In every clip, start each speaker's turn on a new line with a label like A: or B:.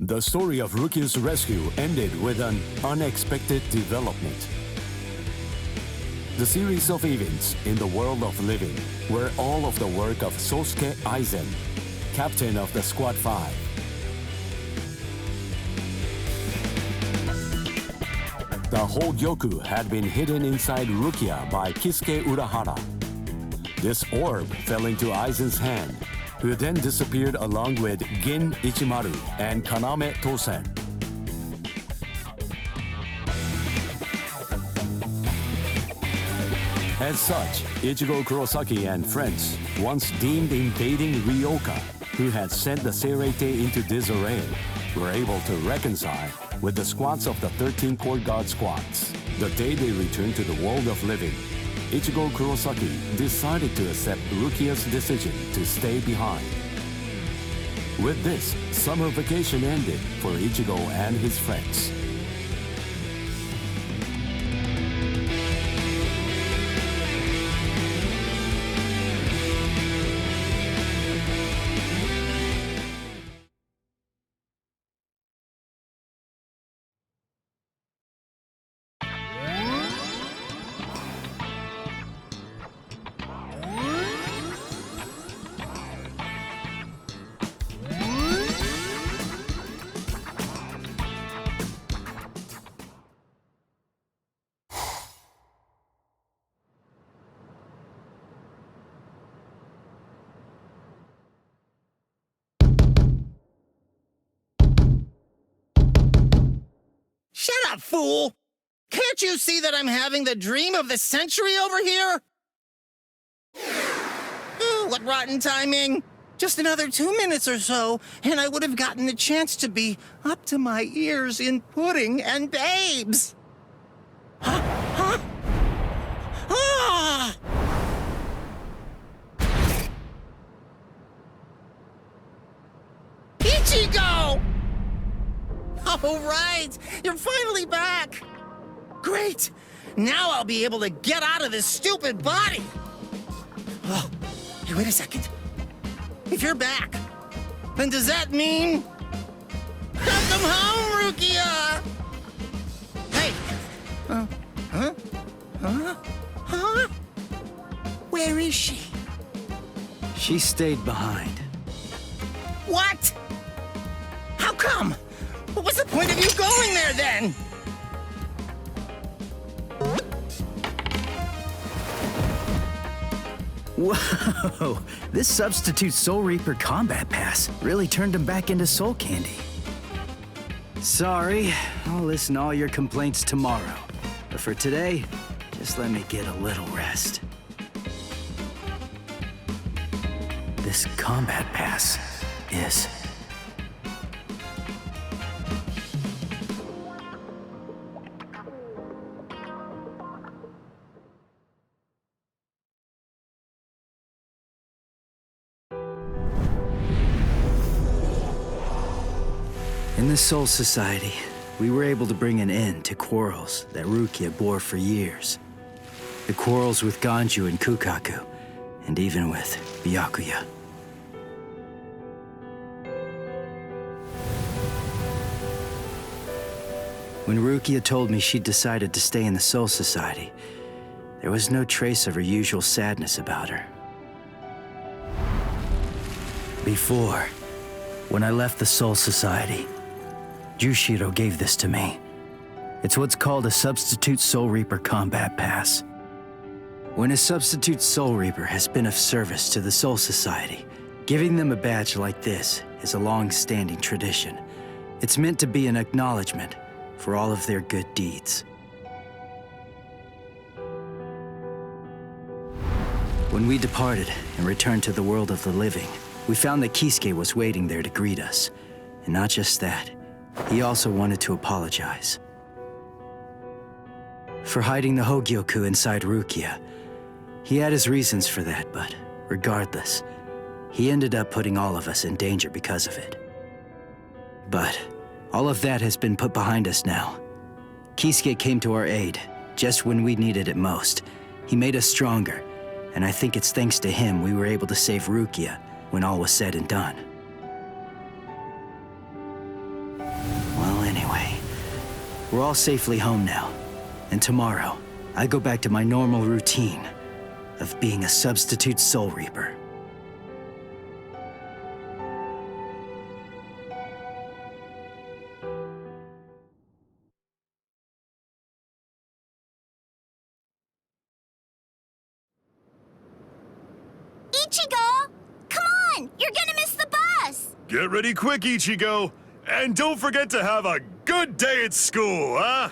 A: The story of Rukia's rescue ended with an unexpected development. The series of events in the world of living were all of the work of Sosuke Aizen, captain of the Squad 5. The Hogyoku had been hidden inside Rukia by Kisuke Urahara. This orb fell into Aizen's hand, who then disappeared along with Gin Ichimaru and Kaname Tosen. As such, Ichigo Kurosaki and friends, once deemed invading Ryoka, who had sent the Seirei into disarray, were able to reconcile with the squads of the 13 Court Guard squads. The day they returned to the world of living, Ichigo Kurosaki decided to accept Rukia's decision to stay behind. With this, summer vacation ended for Ichigo and his friends.
B: Shut up, fool! Can't you see that I'm having the dream of the century over here? Ooh, what rotten timing! Just another 2 minutes or so, and I would have gotten the chance to be up to my ears in pudding and babes! Huh? Huh? Ah! Ichigo! All right, you're finally back. Great. Now I'll be able to get out of this stupid body. Oh, hey, wait a second. If you're back, then does that mean... Welcome home, Rukia! Hey. Huh? Where is she?
C: She stayed behind.
B: What? How come? What was the point of you going there, then?
C: Whoa! This substitute Soul Reaper combat pass really turned him back into soul candy. Sorry, I'll listen to all your complaints tomorrow. But for today, just let me get a little rest. This combat pass is... In the Soul Society, we were able to bring an end to quarrels that Rukia bore for years. The quarrels with Ganju and Kukaku, and even with Byakuya. When Rukia told me she'd decided to stay in the Soul Society, there was no trace of her usual sadness about her. Before, when I left the Soul Society, Jushiro gave this to me. It's what's called a Substitute Soul Reaper Combat Pass. When a Substitute Soul Reaper has been of service to the Soul Society, giving them a badge like this is a long-standing tradition. It's meant to be an acknowledgement for all of their good deeds. When we departed and returned to the world of the living, we found that Kisuke was waiting there to greet us. And not just that, he also wanted to apologize for hiding the Hogyoku inside Rukia. He had his reasons for that, but regardless, he ended up putting all of us in danger because of it. But all of that has been put behind us now. Kisuke came to our aid just when we needed it most. He made us stronger, and I think it's thanks to him we were able to save Rukia when all was said and done. We're all safely home now. And tomorrow, I go back to my normal routine of being a substitute Soul Reaper.
D: Ichigo! Come on! You're gonna miss the bus!
E: Get ready quick, Ichigo! And don't forget to have a good day at school, huh?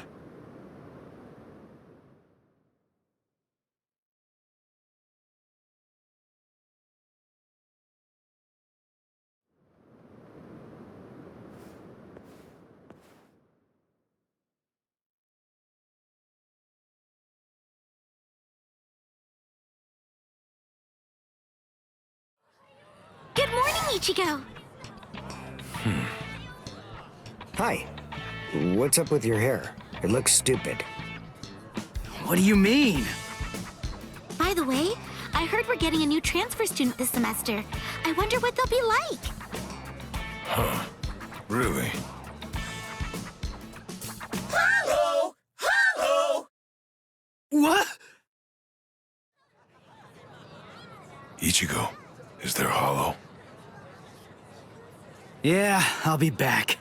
D: Good morning, Ichigo!
F: Hi. What's up with your hair? It looks stupid.
C: What do you mean?
D: By the way, I heard we're getting a new transfer student this semester. I wonder what they'll be like.
E: Huh. Really?
B: Hello! Hello!
C: What?
E: Ichigo, is there Hollow?
C: Yeah, I'll be back.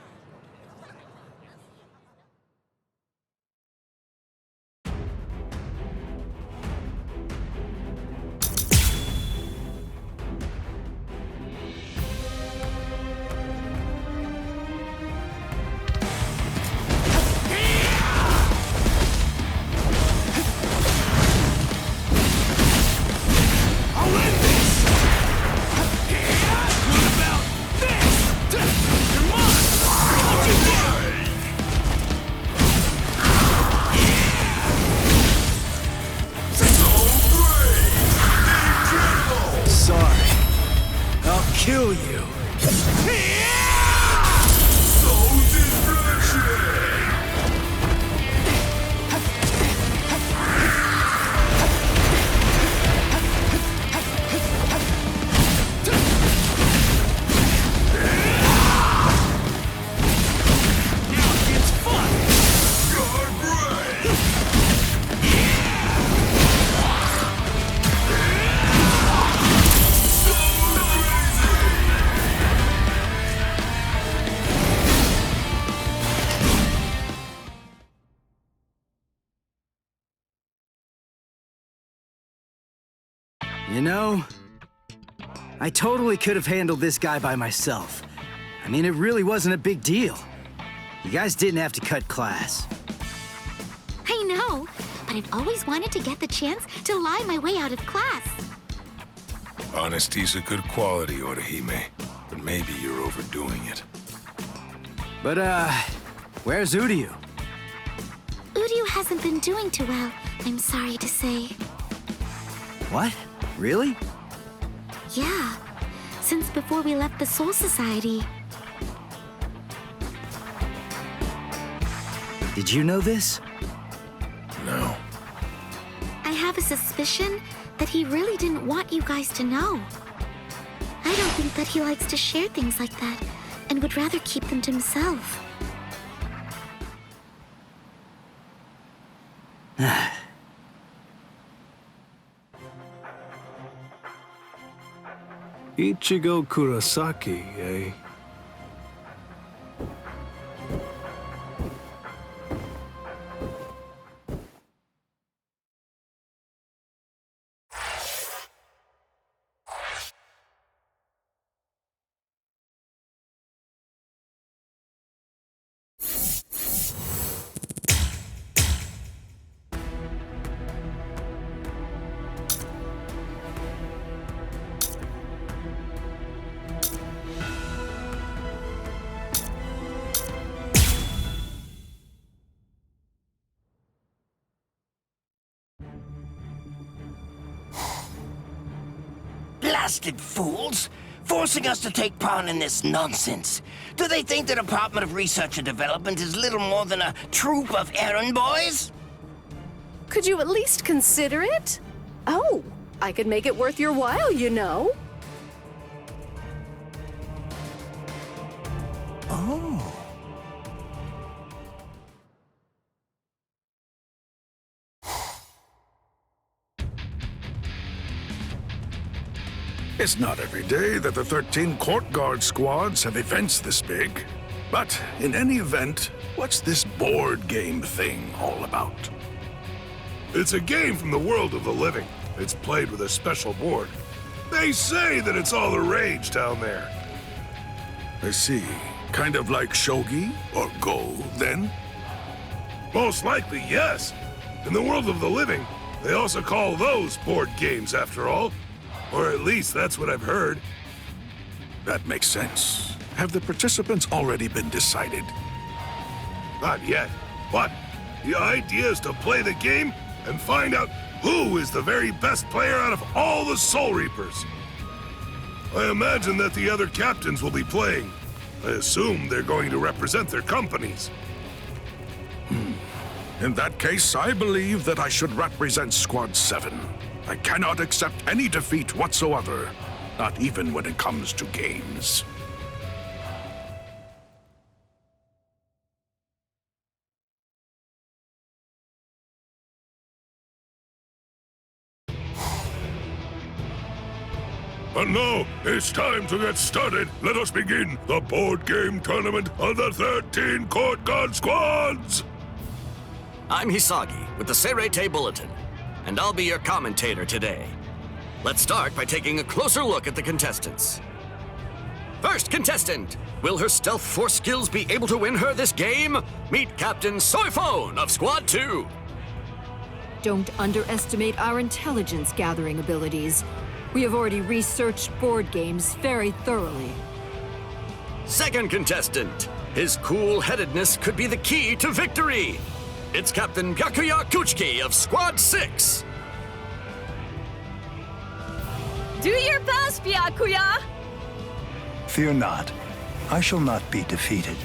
C: Kill you. You know, I totally could have handled this guy by myself. I mean, it really wasn't a big deal. You guys didn't have to cut class.
D: I know, but I've always wanted to get the chance to lie my way out of class.
E: Honesty's a good quality, Orihime, but maybe you're overdoing it.
C: But, where's Uryu?
D: Uryu hasn't been doing too well, I'm sorry to say.
C: What? Really?
D: Yeah, since before we left the Soul Society.
C: Did you know this?
E: No.
D: I have a suspicion that he really didn't want you guys to know. I don't think that he likes to share things like that and would rather keep them to himself.
G: Ichigo Kurosaki, eh?
B: Blasted fools! Forcing us to take part in this nonsense. Do they think the Department of Research and Development is little more than a troop of errand boys?
H: Could you at least consider it? Oh, I could make it worth your while, you know.
B: Oh.
I: It's not every day that the 13 court guard squads have events this big. But in any event, what's this board game thing all about?
E: It's a game from the world of the living. It's played with a special board. They say that it's all the rage down there.
I: I see. Kind of like shogi or go, then?
E: Most likely, yes. In the world of the living, they also call those board games, after all. Or at least that's what I've heard.
I: That makes sense. Have the participants already been decided?
E: Not yet, but the idea is to play the game and find out who is the very best player out of all the Soul Reapers. I imagine that the other captains will be playing. I assume they're going to represent their companies.
I: In that case, I believe that I should represent Squad 7. I cannot accept any defeat whatsoever, not even when it comes to games.
E: And now, it's time to get started. Let us begin the board game tournament of the 13 court guard squads!
J: I'm Hisagi with the Seirei Bulletin, and I'll be your commentator today. Let's start by taking a closer look at the contestants. First contestant, will her stealth force skills be able to win her this game? Meet Captain Soifone of Squad 2.
K: Don't underestimate our intelligence gathering abilities. We have already researched board games very thoroughly.
J: Second contestant, his cool-headedness could be the key to victory. It's Captain Byakuya Kuchiki of Squad 6.
K: Do your best, Byakuya!
L: Fear not. I shall not be defeated.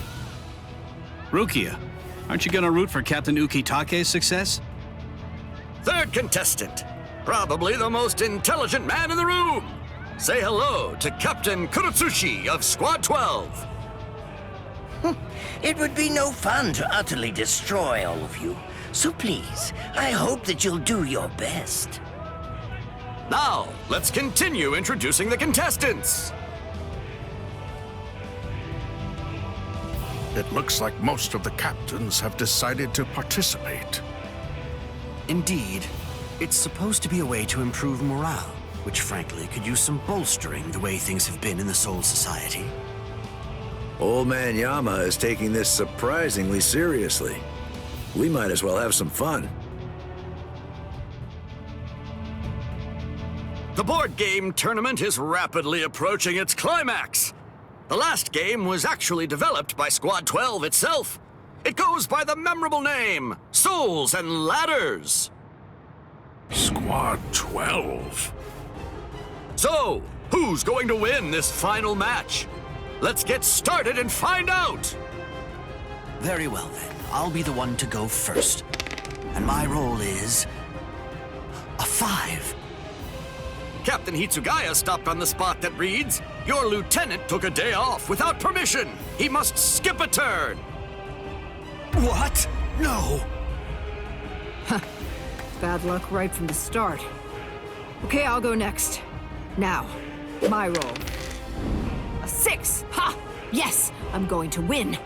M: Rukia, aren't you gonna root for Captain Ukitake's success?
J: Third contestant, probably the most intelligent man in the room. Say hello to Captain Kurotsushi of Squad 12.
B: It would be no fun to utterly destroy all of you. So please, I hope that you'll do your best.
J: Now, let's continue introducing the contestants.
I: It looks like most of the captains have decided to participate.
N: Indeed. It's supposed to be a way to improve morale, which frankly could use some bolstering the way things have been in the Soul Society.
O: Old Man Yama is taking this surprisingly seriously. We might as well have some fun.
J: The board game tournament is rapidly approaching its climax. The last game was actually developed by Squad 12 itself. It goes by the memorable name, Souls and Ladders.
I: Squad 12?
J: So, who's going to win this final match? Let's get started and find out!
N: Very well then, I'll be the one to go first. And my role is... a 5.
J: Captain Hitsugaya stopped on the spot that reads, "Your lieutenant took a day off without permission. He must skip a turn."
N: What? No!
K: Bad luck right from the start. Okay, I'll go next. Now, my roll. A 6! Ha! Yes, I'm going to win.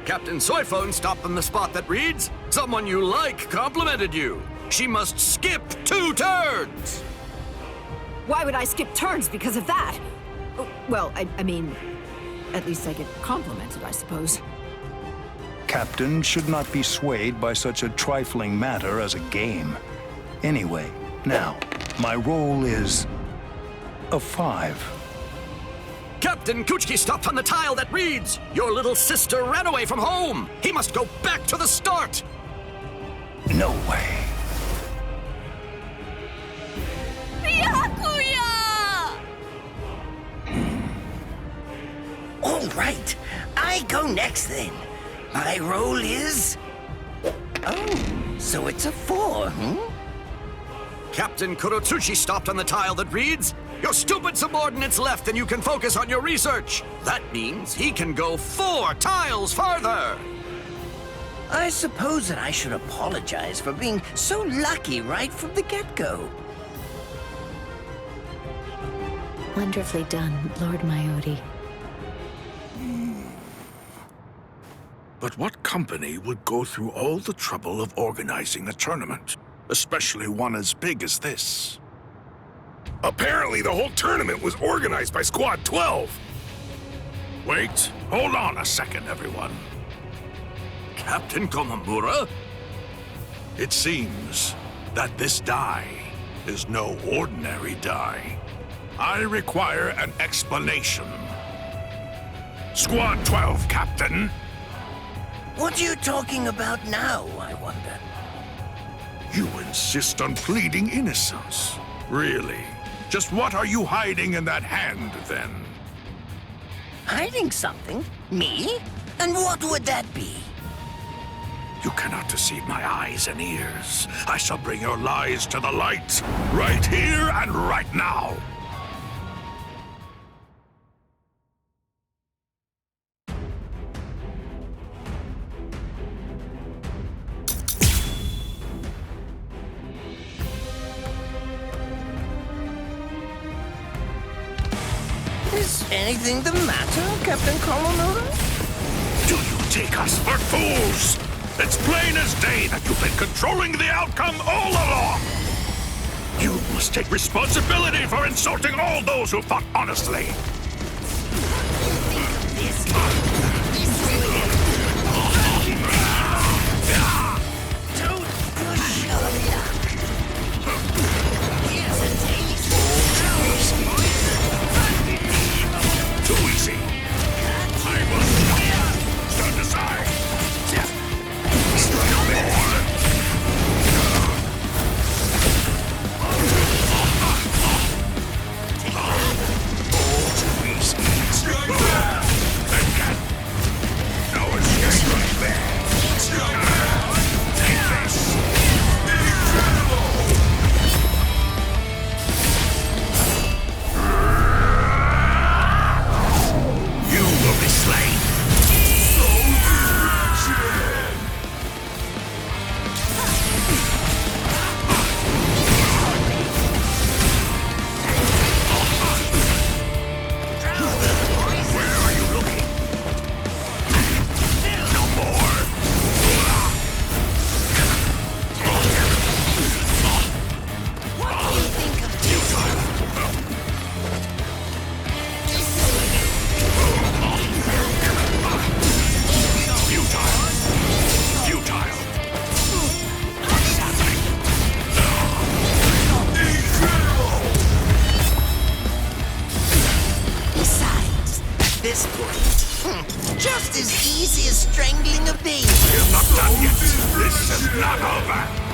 J: Captain Soifone stopped on the spot that reads, "Someone you like complimented you. She must skip 2 turns."
K: Why would I skip turns because of that? Well, I mean, at least I get complimented, I suppose.
L: Captain should not be swayed by such a trifling matter as a game. Anyway, now, my role is a 5.
J: Captain Kuchiki stopped on the tile that reads, "Your little sister ran away from home. He must go back to the start."
L: No way.
K: Byakuya!
B: All right, I go next then. My role is... Oh, so it's a 4,
J: Captain Kurotsuchi stopped on the tile that reads, "Your stupid subordinate's left and you can focus on your research." That means he can go 4 tiles farther.
B: I suppose that I should apologize for being so lucky right from the get-go.
P: Wonderfully done, Lord Mayodi.
I: But what company would go through all the trouble of organizing a tournament? Especially one as big as this.
E: Apparently the whole tournament was organized by Squad 12.
I: Wait, hold on a second, everyone.
J: Captain Komamura?
I: It seems that this die is no ordinary die. I require an explanation. Squad 12, Captain.
B: What are you talking about now, I wonder?
I: You insist on pleading innocence. Really? Just what are you hiding in that hand, then?
B: Hiding something? Me? And what would that be?
I: You cannot deceive my eyes and ears. I shall bring your lies to the light, right here and right now.
B: Is anything the matter, Captain Komamura?
I: Do you take us for fools? It's plain as day that you've been controlling the outcome all along. You must take responsibility for insulting all those who fought honestly.
E: Too easy. I must stand aside.
B: Just as easy as strangling a baby.
I: We're not done yet. This is not over.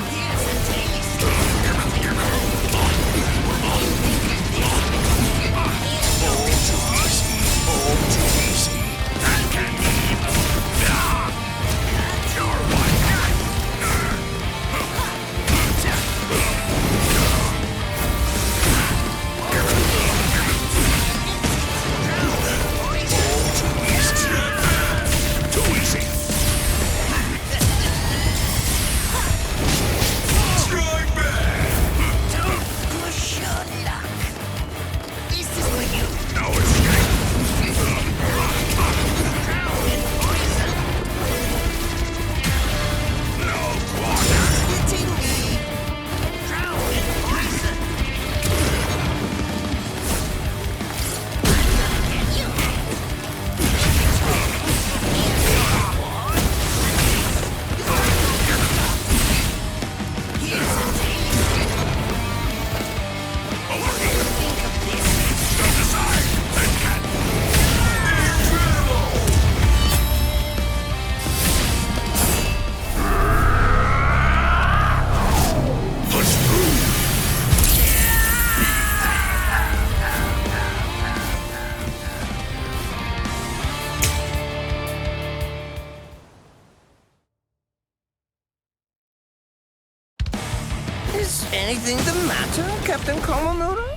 B: Is anything the matter, Captain Komamura?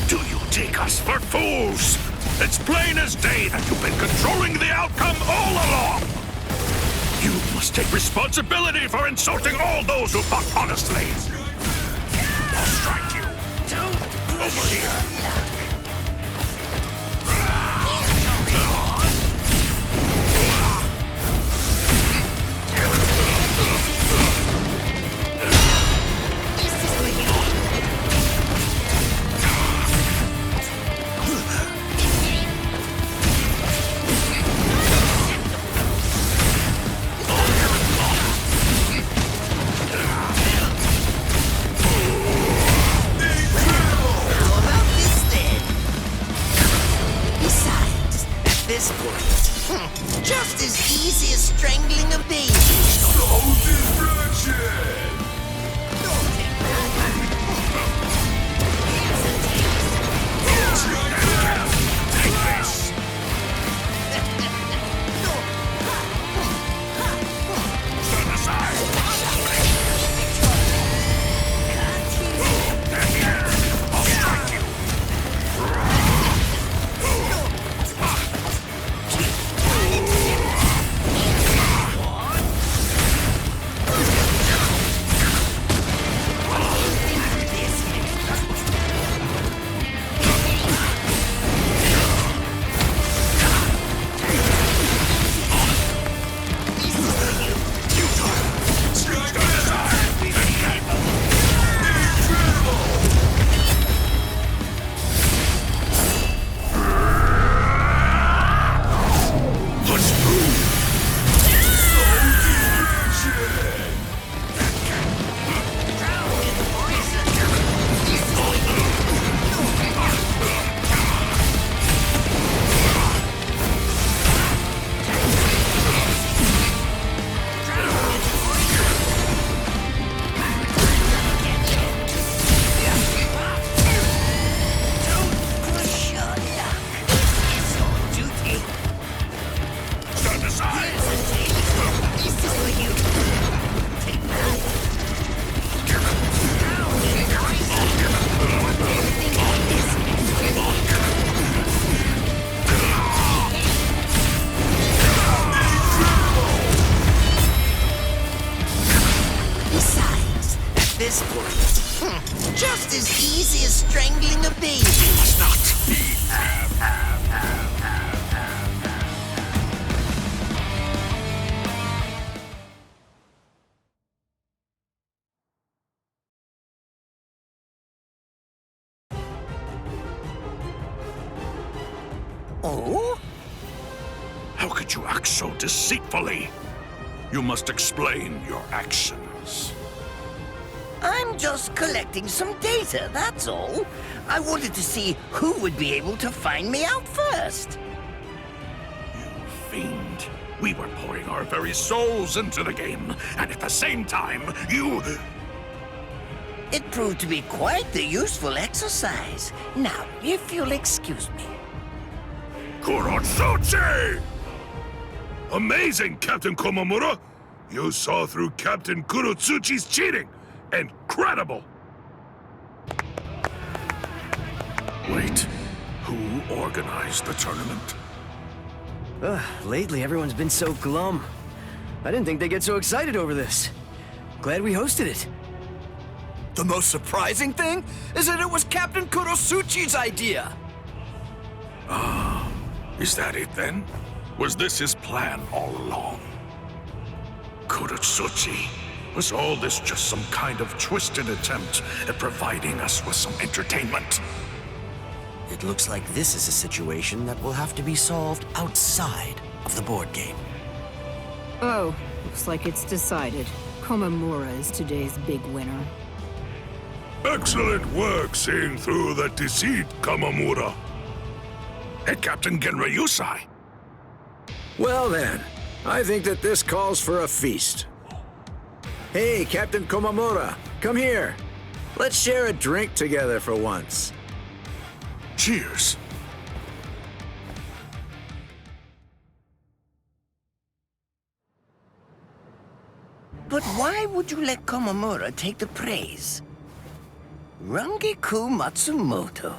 I: Do you take us for fools? It's plain as day that you've been controlling the outcome all along. You must take responsibility for insulting all those who fought honestly. I'll strike you. Over here.
B: this point, just as easy as strangling a baby.
E: Soul destruction! Take this! Stand aside! I'll strike you!
B: This point, just as easy as strangling a baby.
E: Must not be.
B: Oh?
I: How could you act so deceitfully? You must explain your actions.
B: I'm just collecting some data, that's all. I wanted to see who would be able to find me out first.
I: You fiend. We were pouring our very souls into the game, and at the same time, you...
B: It proved to be quite the useful exercise. Now, if you'll excuse me.
E: Kurotsuchi! Amazing, Captain Komamura! You saw through Captain Kurotsuchi's cheating! Incredible!
I: Wait, who organized the tournament?
C: Lately, everyone's been so glum. I didn't think they'd get so excited over this. Glad we hosted it.
J: The most surprising thing is that it was Captain Kurotsuchi's idea.
I: Ah, is that it then? Was this his plan all along? Kurotsuchi, was all this just some kind of twisted attempt at providing us with some entertainment?
N: It looks like this is a situation that will have to be solved outside of the board game.
K: Oh, looks like it's decided. Komamura is today's big winner.
E: Excellent work seeing through the deceit, Kamamura.
I: Hey, Captain Genryusai.
O: Well then, I think that this calls for a feast. Hey, Captain Komamura, come here. Let's share a drink together for once.
I: Cheers.
B: But why would you let Komamura take the praise? Rangiku Matsumoto.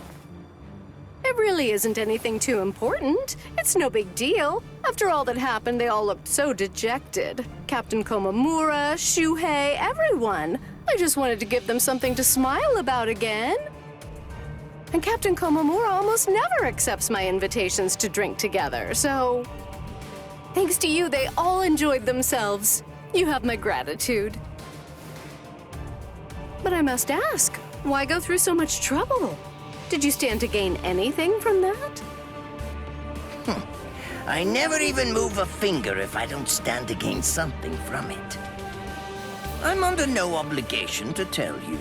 H: It really isn't anything too important. It's no big deal. After all that happened, they all looked so dejected. Captain Komamura, Shuhei, everyone. I just wanted to give them something to smile about again. And Captain Komamura almost never accepts my invitations to drink together, so... Thanks to you, they all enjoyed themselves. You have my gratitude. But I must ask, why go through so much trouble? Did you stand to gain anything from that?
B: I never even move a finger if I don't stand to gain something from it. I'm under no obligation to tell you,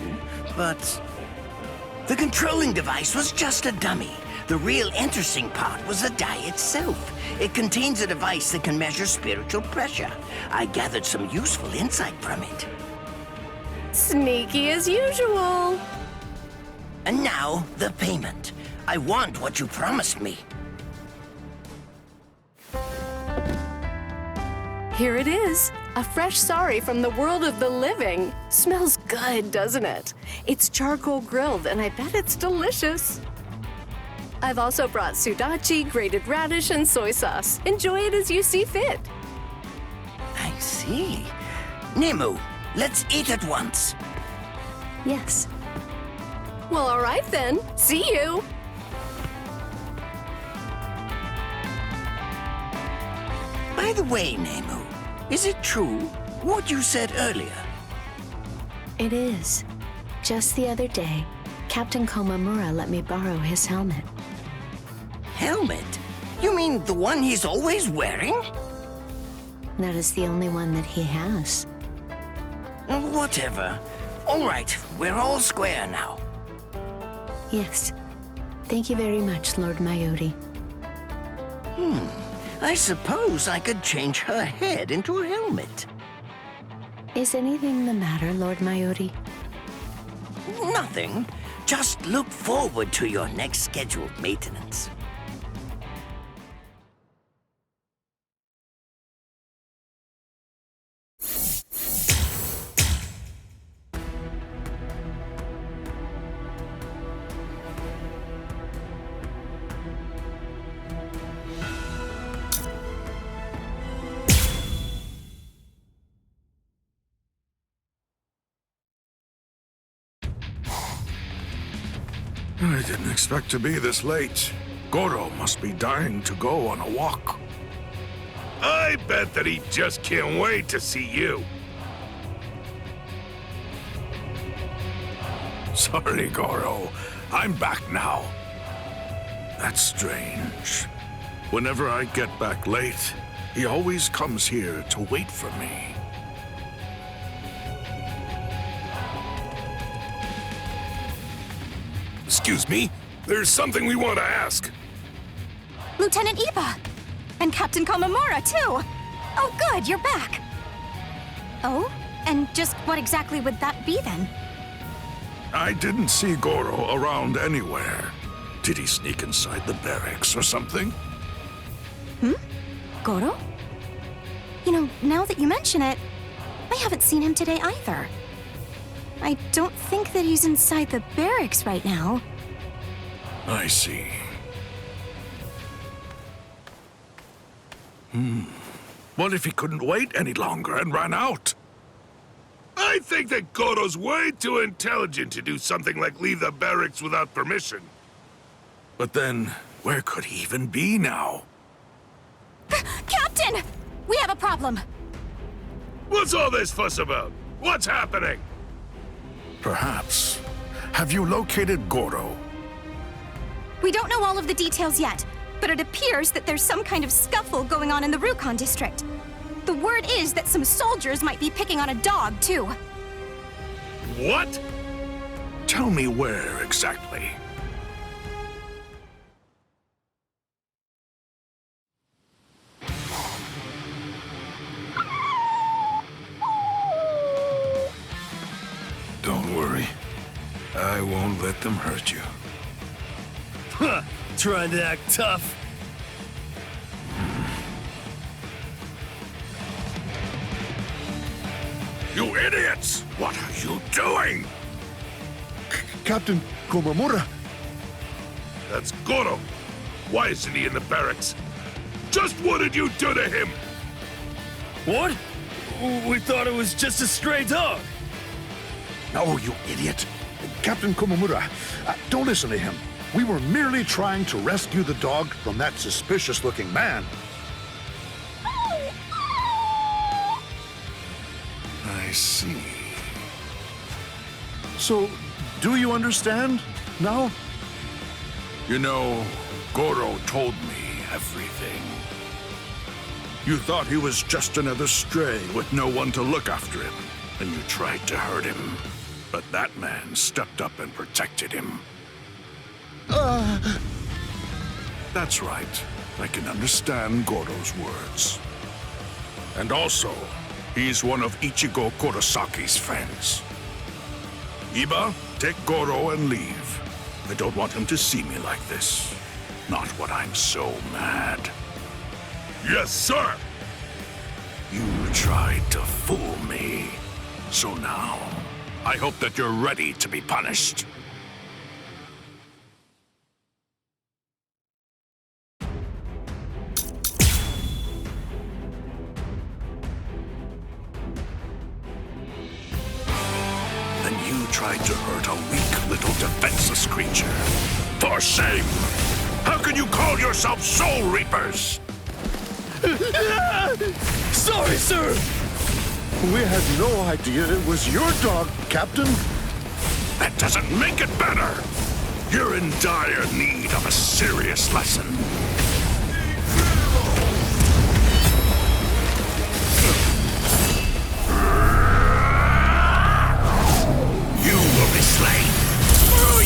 B: but the controlling device was just a dummy. The real interesting part was the die itself. It contains a device that can measure spiritual pressure. I gathered some useful insight from it.
H: Sneaky as usual.
B: And now, the payment. I want what you promised me.
H: Here it is. A fresh sari from the world of the living. Smells good, doesn't it? It's charcoal grilled, and I bet it's delicious. I've also brought sudachi, grated radish, and soy sauce. Enjoy it as you see fit.
B: I see. Nemu, let's eat at once.
H: Yes. Well, all right then. See you.
B: By the way, Nemu, is it true what you said earlier?
P: It is. Just the other day, Captain Komamura let me borrow his helmet.
B: Helmet? You mean the one he's always wearing?
P: That is the only one that he has.
B: Whatever. All right, we're all square now.
P: Yes. Thank you very much, Lord Mayodi.
B: I suppose I could change her head into a helmet.
P: Is anything the matter, Lord Mayodi?
B: Nothing. Just look forward to your next scheduled maintenance.
E: I didn't expect to be this late. Goro must be dying to go on a walk. I bet that he just can't wait to see you. Sorry, Goro. I'm back now. That's strange. Whenever I get back late, he always comes here to wait for me. Excuse me? There's something we want to ask.
Q: Lieutenant Iba! And Captain Komamura, too! Oh, good, you're back! Oh? And just what exactly would that be, then?
E: I didn't see Goro around anywhere. Did he sneak inside the barracks or something?
Q: Goro? You know, now that you mention it, I haven't seen him today either. I don't think that he's inside the barracks right now.
E: I see. What if he couldn't wait any longer and ran out? I think that Goro's way too intelligent to do something like leave the barracks without permission. But then, where could he even be now?
Q: Captain! We have a problem!
E: What's all this fuss about? What's happening? Perhaps. Have you located Goro?
Q: We don't know all of the details yet, but it appears that there's some kind of scuffle going on in the Rukon district. The word is that some soldiers might be picking on a dog, too.
E: What? Tell me where exactly. Don't worry. I won't let them hurt you.
R: Huh, trying to act tough.
E: You idiots! What are you doing?
S: Captain Komamura.
E: That's Goro. Why isn't he in the barracks? Just what did you do to him?
R: What? We thought it was just a stray dog.
S: No, you idiot. Captain Komamura, don't listen to him. We were merely trying to rescue the dog from that suspicious-looking man.
E: I see.
S: So, do you understand now?
E: You know, Goro told me everything. You thought he was just another stray with no one to look after him, and you tried to hurt him. But that man stepped up and protected him. That's right. I can understand Goro's words. And also, he's one of Ichigo Kurosaki's friends. Iba, take Goro and leave. I don't want him to see me like this. Not when I'm so mad. Yes, sir! You tried to fool me. So now, I hope that you're ready to be punished. And you tried to hurt a weak little defenseless creature. For shame! How can you call yourself Soul Reapers?
S: Sorry, sir! We had no idea it was your dog, Captain.
E: That doesn't make it better! You're in dire need of a serious lesson. You will be slain! Oh,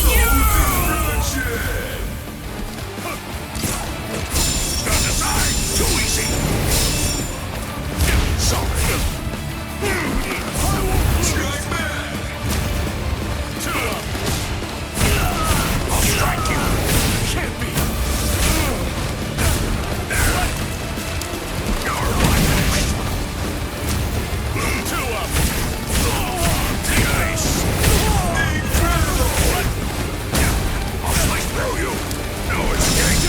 E: Stand aside! Too easy! Sorry. I'll strike you! Can't be! You're right! Two up! Nice! I'll slice through you! No escape!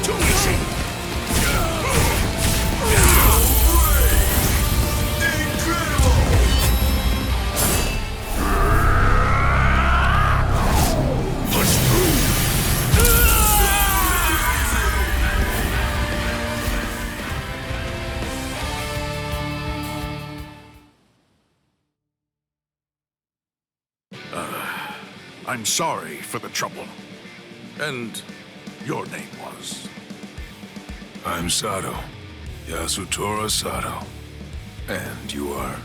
E: Too easy! Push through! I'm sorry for the trouble. And your name was?
T: I'm Sato. Yasutora Sato. And you are?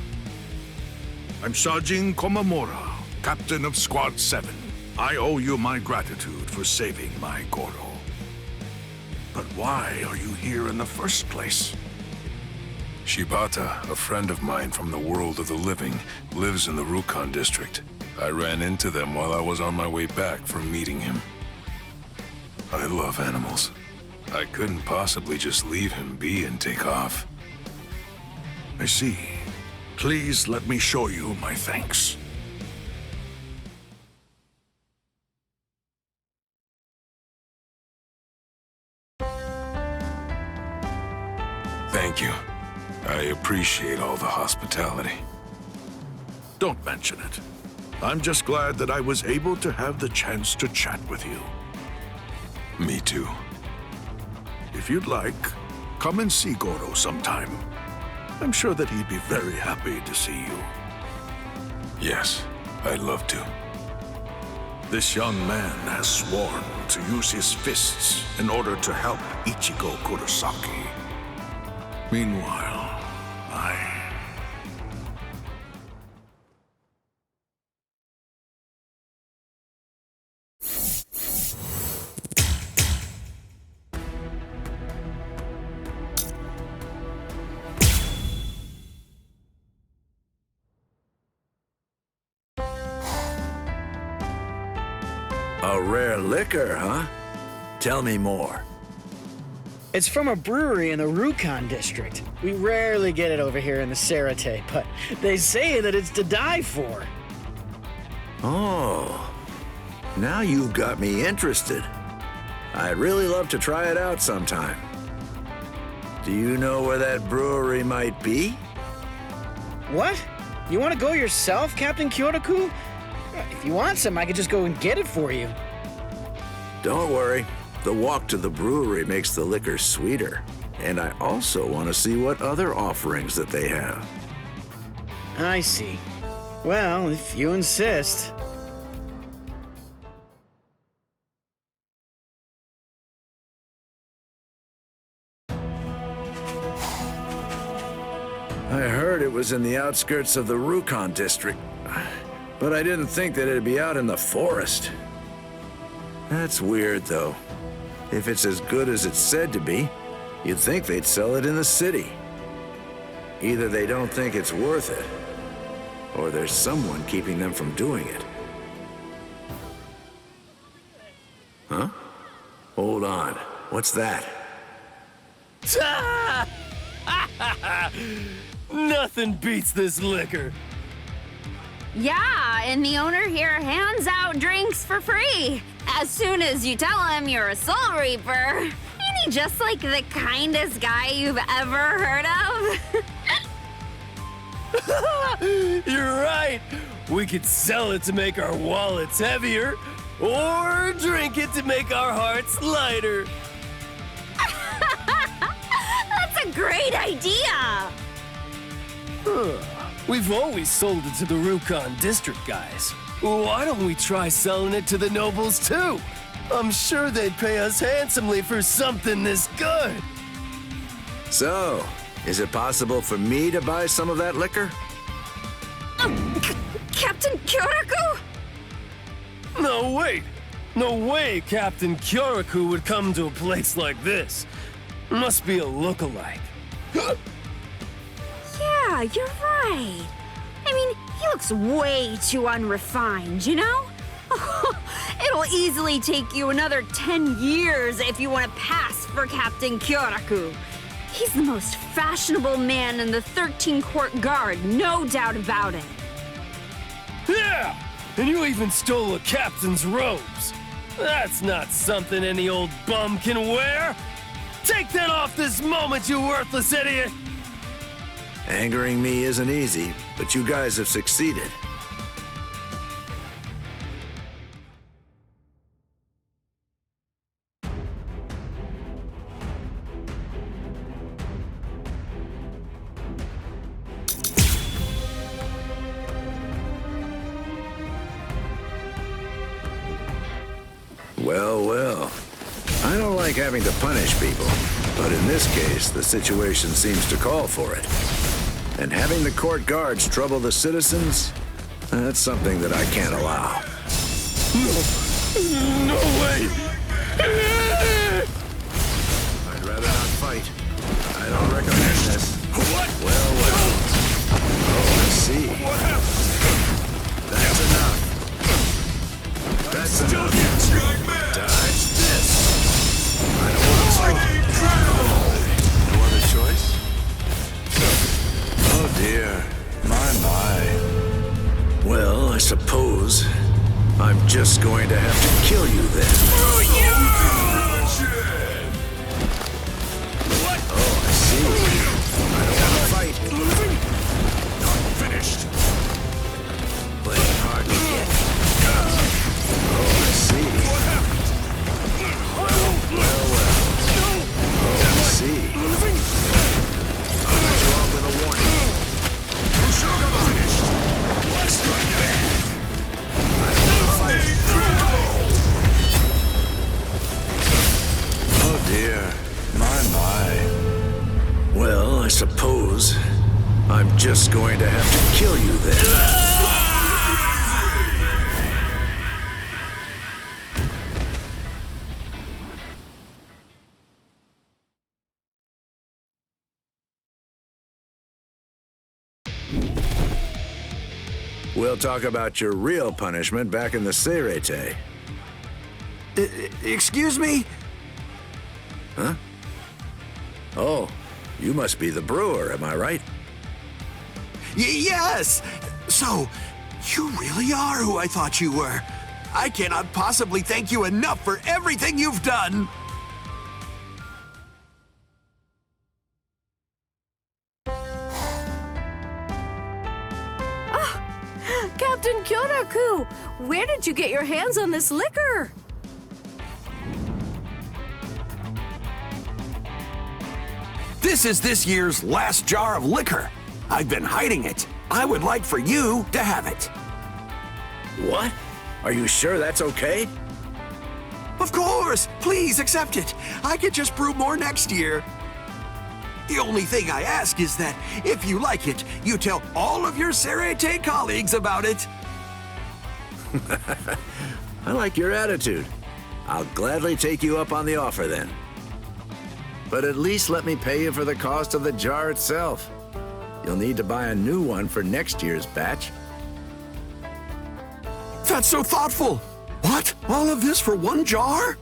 E: I'm Sajin Komamura, captain of Squad 7. I owe you my gratitude for saving my Goro. But why are you here in the first place?
T: Shibata, a friend of mine from the world of the living, lives in the Rukon district. I ran into them while I was on my way back from meeting him. I love animals. I couldn't possibly just leave him be and take off.
E: I see. Please let me show you my thanks.
T: Thank you. I appreciate all the hospitality.
E: Don't mention it. I'm just glad that I was able to have the chance to chat with you.
T: Me too.
E: If you'd like, come and see Goro sometime. I'm sure that he'd be very happy to see you.
T: Yes, I'd love to.
E: This young man has sworn to use his fists in order to help Ichigo Kurosaki. Meanwhile,
O: A rare liquor, huh? Tell me more.
C: It's from a brewery in the Rukon district. We rarely get it over here in the Sarate, but they say that it's to die for.
O: Oh, now you've got me interested. I'd really love to try it out sometime. Do you know where that brewery might be?
C: What? You want to go yourself, Captain Kyotoku? If you want some, I could just go and get it for you.
O: Don't worry. The walk to the brewery makes the liquor sweeter. And I also want to see what other offerings that they have.
C: I see. Well, if you insist.
O: I heard it was in the outskirts of the Rukon district. but I didn't think that it'd be out in the forest. That's weird, though. If it's as good as it's said to be, you'd think they'd sell it in the city. Either they don't think it's worth it, or there's someone keeping them from doing it. Huh? Hold on. What's that?
R: Nothing beats this liquor.
U: Yeah, and the owner here hands out drinks for free. As soon as you tell him you're a Soul Reaper. Ain't he just like the kindest guy you've ever heard of?
R: You're right. We could sell it to make our wallets heavier, or drink it to make our hearts lighter.
U: That's a great idea.
R: We've always sold it to the Rukon District guys. Why don't we try selling it to the nobles too? I'm sure they'd pay us handsomely for something this good.
O: So, is it possible for me to buy some of that liquor?
U: Captain Kyoraku?
R: No, wait. No way Captain Kyoraku would come to a place like this. Must be a look-alike.
U: Yeah, you're right. I mean, he looks way too unrefined, you know? It'll easily take you another 10 years if you want to pass for Captain Kyoraku. He's the most fashionable man in the 13 Court Guard, no doubt about it.
R: Yeah! And you even stole a captain's robes. That's not something any old bum can wear. Take that off this moment, you worthless idiot!
O: Angering me isn't easy, but you guys have succeeded. Well, well. I don't like having to punish people, but in this case, the situation seems to call for it. And having the court guards trouble the citizens, that's something that I can't allow.
R: No way!
O: I'd rather not fight. I don't recommend this. What? Well, well. Oh, I see.
I: What happened?
O: That's enough. That's enough. Dodge this. I don't want to. No other choice? Oh dear. My. Well, I suppose I'm just going to have to kill you then.
I: Oh, yeah!
O: Oh, I see. I don't want to fight.
I: Not finished.
O: Playing hard to get. Oh, I see.
I: What happened?
O: Well. Oh, I see. I'll let you off with a warning.
I: Finished. Let's try that.
O: I don't want to fight. Oh dear. My. Well, I suppose I'm just going to have to kill you then. We'll talk about your real punishment back in the Seirete.
N: Excuse me?
O: Huh? Oh, you must be the brewer, am I right?
N: Yes! So, you really are who I thought you were. I cannot possibly thank you enough for everything you've done.
H: Captain Kyoraku, where did you get your hands on this liquor?
N: This is this year's last jar of liquor. I've been hiding it. I would like for you to have it.
O: What? Are you sure that's okay?
N: Of course! Please accept it. I could just brew more next year. The only thing I ask is that if you like it, you tell all of your Seirete colleagues about it.
O: I like your attitude. I'll gladly take you up on the offer then. But at least let me pay you for the cost of the jar itself. You'll need to buy a new one for next year's batch.
I: That's so thoughtful! What? All of this for one jar?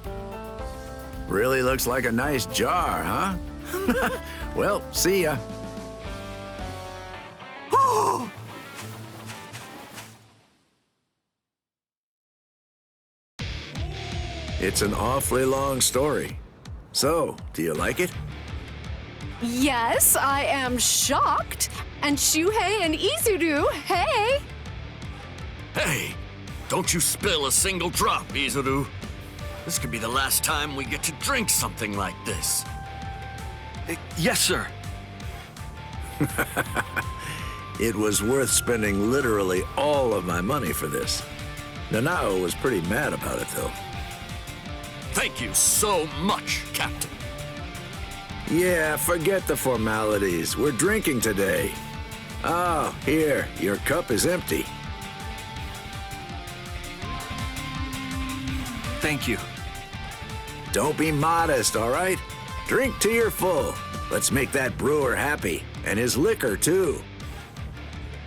O: Really looks like a nice jar, huh? Well, see ya.
I: Oh!
O: It's an awfully long story. So, do you like it?
H: Yes, I am shocked. And Shuhei and Izuru, hey!
J: Hey, don't you spill a single drop, Izuru. This could be the last time we get to drink something like this.
M: Yes, sir.
O: It was worth spending literally all of my money for this. Nanao was pretty mad about it, though.
J: Thank you so much, Captain.
O: Yeah, forget the formalities. We're drinking today. Oh, here, your cup is empty.
M: Thank you.
O: Don't be modest, all right? Drink till you're full. Let's make that brewer happy, and his liquor, too.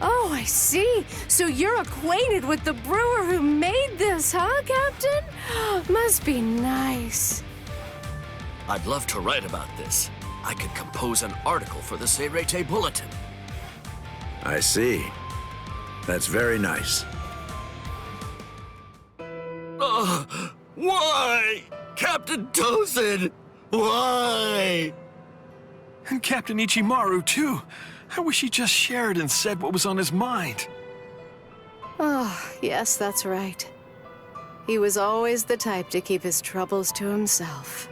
H: Oh, I see. So you're acquainted with the brewer who made this, huh, Captain? Must be nice.
J: I'd love to write about this. I could compose an article for the Seirete Bulletin.
O: I see. That's very nice.
J: Why? Captain Tozen! Why?
G: And Captain Ichimaru, too. I wish he just shared and said what was on his mind.
H: Oh, yes, that's right. He was always the type to keep his troubles to himself.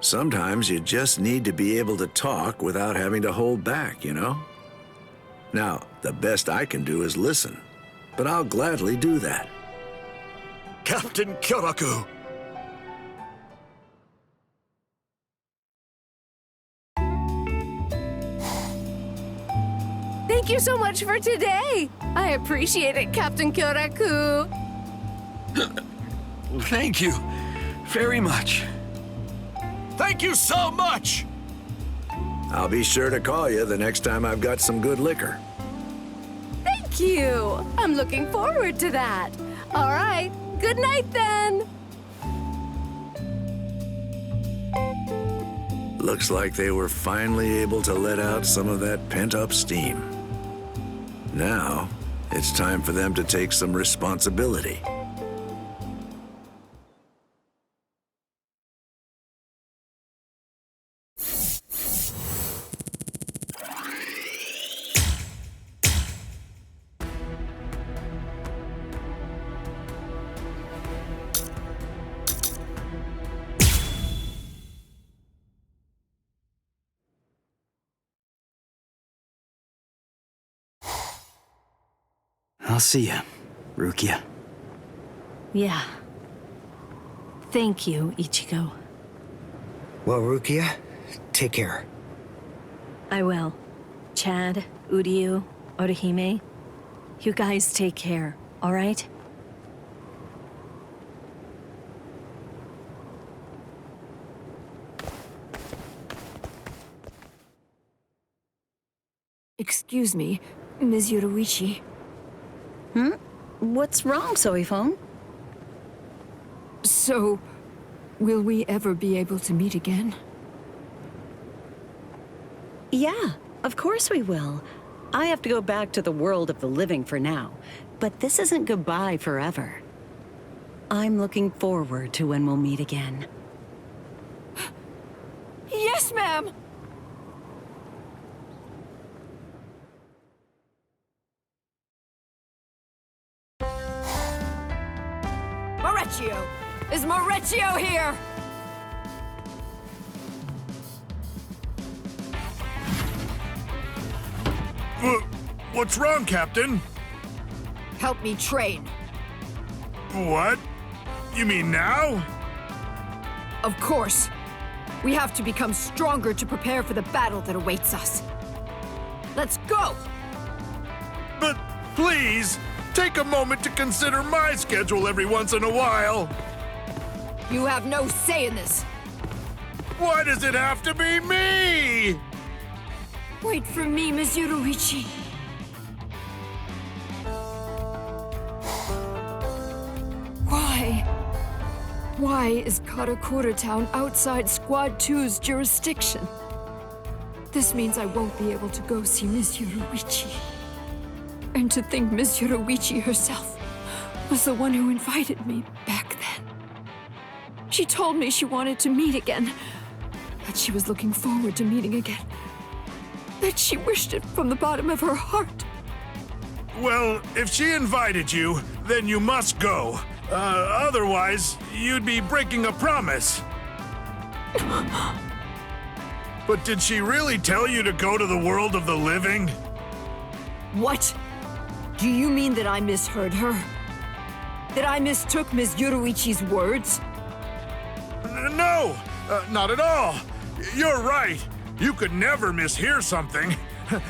O: Sometimes you just need to be able to talk without having to hold back, you know? Now, the best I can do is listen, but I'll gladly do that.
J: Captain Kyoraku!
H: Thank you so much for today. I appreciate it, Captain Kyoraku.
G: Thank you very much.
J: Thank you so much!
O: I'll be sure to call you the next time I've got some good liquor.
H: Thank you. I'm looking forward to that. All right. Good night, then.
O: Looks like they were finally able to let out some of that pent-up steam. Now, it's time for them to take some responsibility.
C: I'll see ya, Rukia.
A: Yeah. Thank you, Ichigo.
F: Well, Rukia, take care.
A: I will. Chad, Uryu, Orihime, you guys take care, all right?
K: Excuse me, Ms. Yoruichi.
A: What's wrong, Soifon?
K: So, will we ever be able to meet again?
A: Yeah, of course we will. I have to go back to the world of the living for now, but this isn't goodbye forever. I'm looking forward to when we'll meet again.
K: Yes, ma'am! Maurecchio! Is Maurecchio here?
S: What's wrong, Captain?
K: Help me train.
S: What? You mean now?
K: Of course. We have to become stronger to prepare for the battle that awaits us. Let's go!
S: But Please, take a moment to consider my schedule every once in a while.
K: You have no say in this.
S: Why does it have to be me?
K: Wait for me, Miss Yoruichi. Why? Why is Karakura Town outside Squad 2's jurisdiction? This means I won't be able to go see Miss Yoruichi. And to think Miss Yoruichi herself was the one who invited me back then. She told me she wanted to meet again, that she was looking forward to meeting again, that she wished it from the bottom of her heart.
S: Well, if she invited you, then you must go. Otherwise, you'd be breaking a promise. But did she really tell you to go to the world of the living?
K: What? Do you mean that I misheard her? That I mistook Miss Yoruichi's words?
S: No, not at all. You're right. You could never mishear something.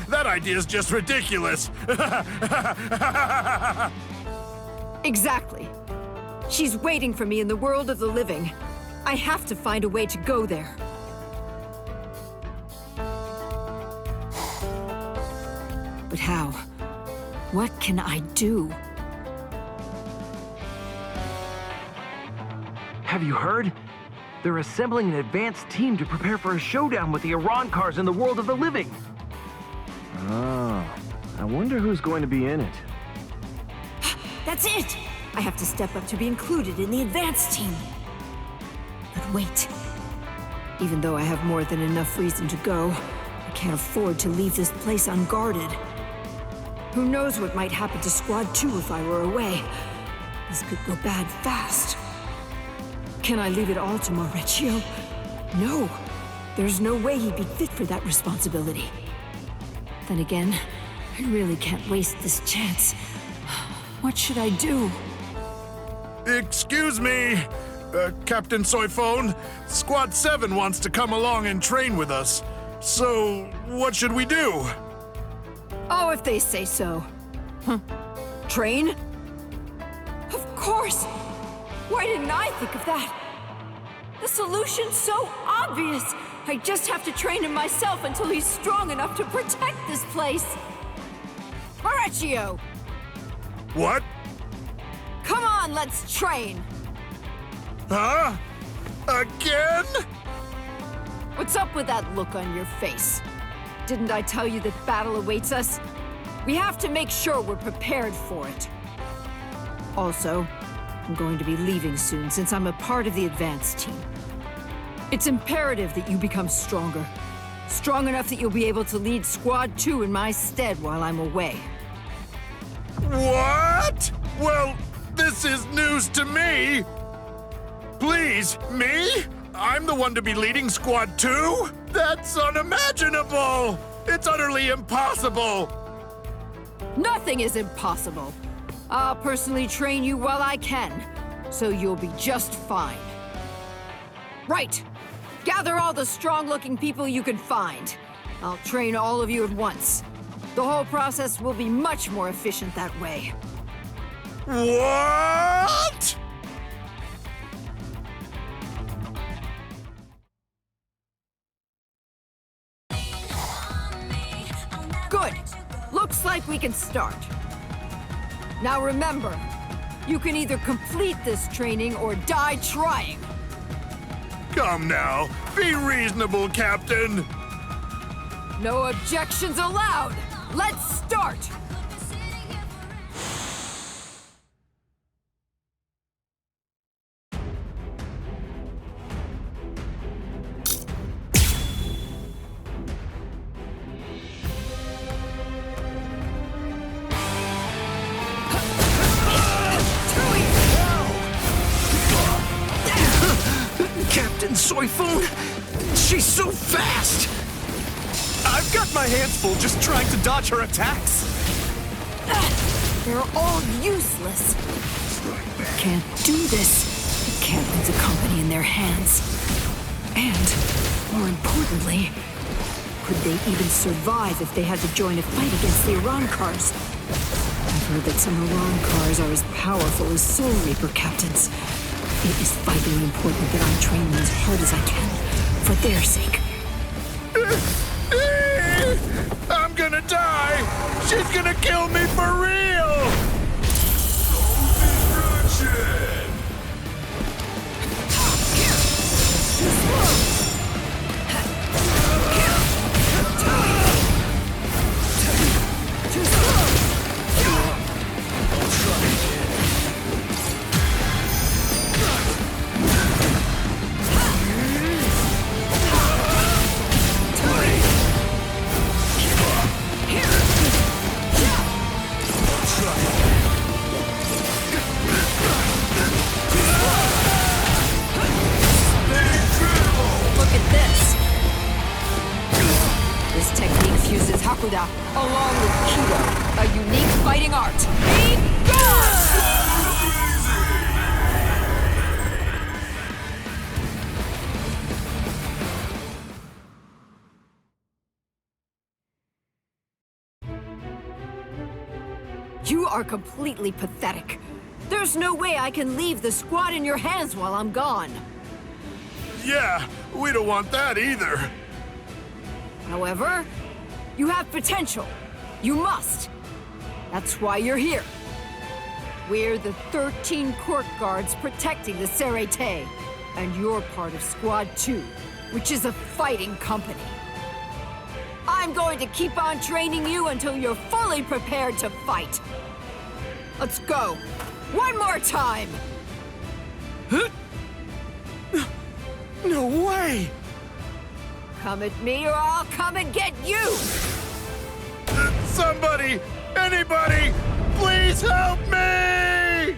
S: That idea is just ridiculous.
K: Exactly. She's waiting for me in the world of the living. I have to find a way to go there. But how? What can I do?
D: Have you heard? They're assembling an advanced team to prepare for a showdown with the Iran cars in the world of the living. Oh, I wonder who's going to be in it.
K: That's it! I have to step up to be included in the advanced team. But wait. Even though I have more than enough reason to go, I can't afford to leave this place unguarded. Who knows what might happen to Squad 2 if I were away? This could go bad fast. Can I leave it all to Maurizio? No. There's no way he'd be fit for that responsibility. Then again, I really can't waste this chance. What should I do?
S: Excuse me, Captain Soyphone. Squad 7 wants to come along and train with us. So, what should we do?
K: Oh, if they say so. Train? Of course! Why didn't I think of that? The solution's so obvious! I just have to train him myself until he's strong enough to protect this place! Maurizio!
S: What?
K: Come on, let's train!
S: Huh? Again?
K: What's up with that look on your face? Didn't I tell you that battle awaits us? We have to make sure we're prepared for it. Also, I'm going to be leaving soon since I'm a part of the advanced team. It's imperative that you become stronger. Strong enough that you'll be able to lead Squad 2 in my stead while I'm away.
S: What? Well, this is news to me. Please, me? I'm the one to be leading Squad 2? That's unimaginable! It's utterly impossible!
K: Nothing is impossible. I'll personally train you while I can, so you'll be just fine. Right! Gather all the strong-looking people you can find. I'll train all of you at once. The whole process will be much more efficient that way.
S: What?
K: Good. Looks like we can start. Now remember, you can either complete this training or die trying.
S: Come now, be reasonable, Captain.
K: No objections allowed. Let's start.
G: Captain Soyphone! She's so fast! I've got my hands full just trying to dodge her attacks.
K: They're all useless. Can't do this. The can't leave the company in their hands. And, more importantly, could they even survive if they had to join a fight against the Iran cars? heard that some Iran cars are as powerful as Soul Reaper captains. It is vitally important that I train them as hard as I can, for their sake.
S: I'm gonna die! She's gonna kill me for real!
K: Along with Kido, a unique fighting art. Be gone! You are completely pathetic. There's no way I can leave the squad in your hands while I'm gone.
S: Yeah, we don't want that either.
K: However, you have potential. You must. That's why you're here. We're the 13 court guards protecting the Serete, and you're part of Squad 2, which is a fighting company. I'm going to keep on training you until you're fully prepared to fight. Let's go. One more time!
S: No way!
K: Come at me or I'll come and get you!
S: Somebody! Anybody! Please help me!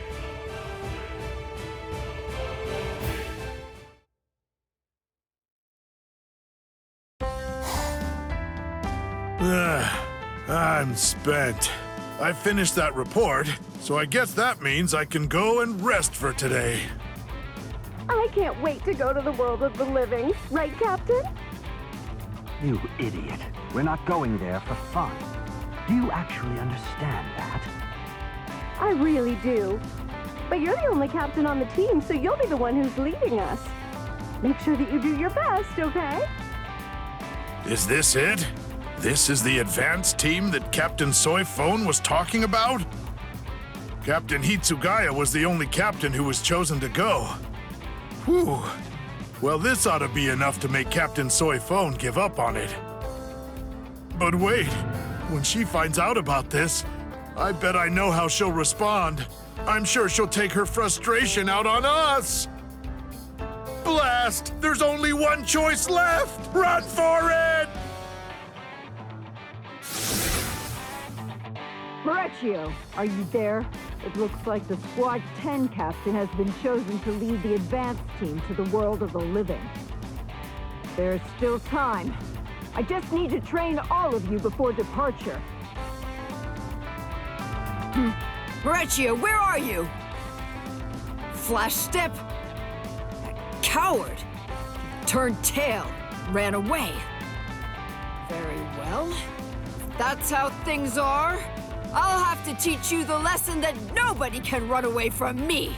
S: I'm spent. I finished that report, so I guess that means I can go and rest for today.
H: I can't wait to go to the world of the living. Right, Captain?
D: You idiot. We're not going there for fun. Do you actually understand that?
H: I really do. But you're the only captain on the team, so you'll be the one who's leading us. Make sure that you do your best, okay?
S: Is this it? This is the advanced team that Captain Soifone was talking about? Captain Hitsugaya was the only captain who was chosen to go. Whew. Well, this ought to be enough to make Captain Soifone give up on it. But wait, when she finds out about this, I bet I know how she'll respond. I'm sure she'll take her frustration out on us. Blast! There's only one choice left! Run for it!
K: Maurizio, are you there? It looks like the Squad 10 captain has been chosen to lead the advanced team to the world of the living. There's still time. I just need to train all of you before departure. Maurizio, where are you? Flash step? That coward! Turned tail, ran away. Very well. If that's how things are, I'll have to teach you the lesson that nobody can run away from me!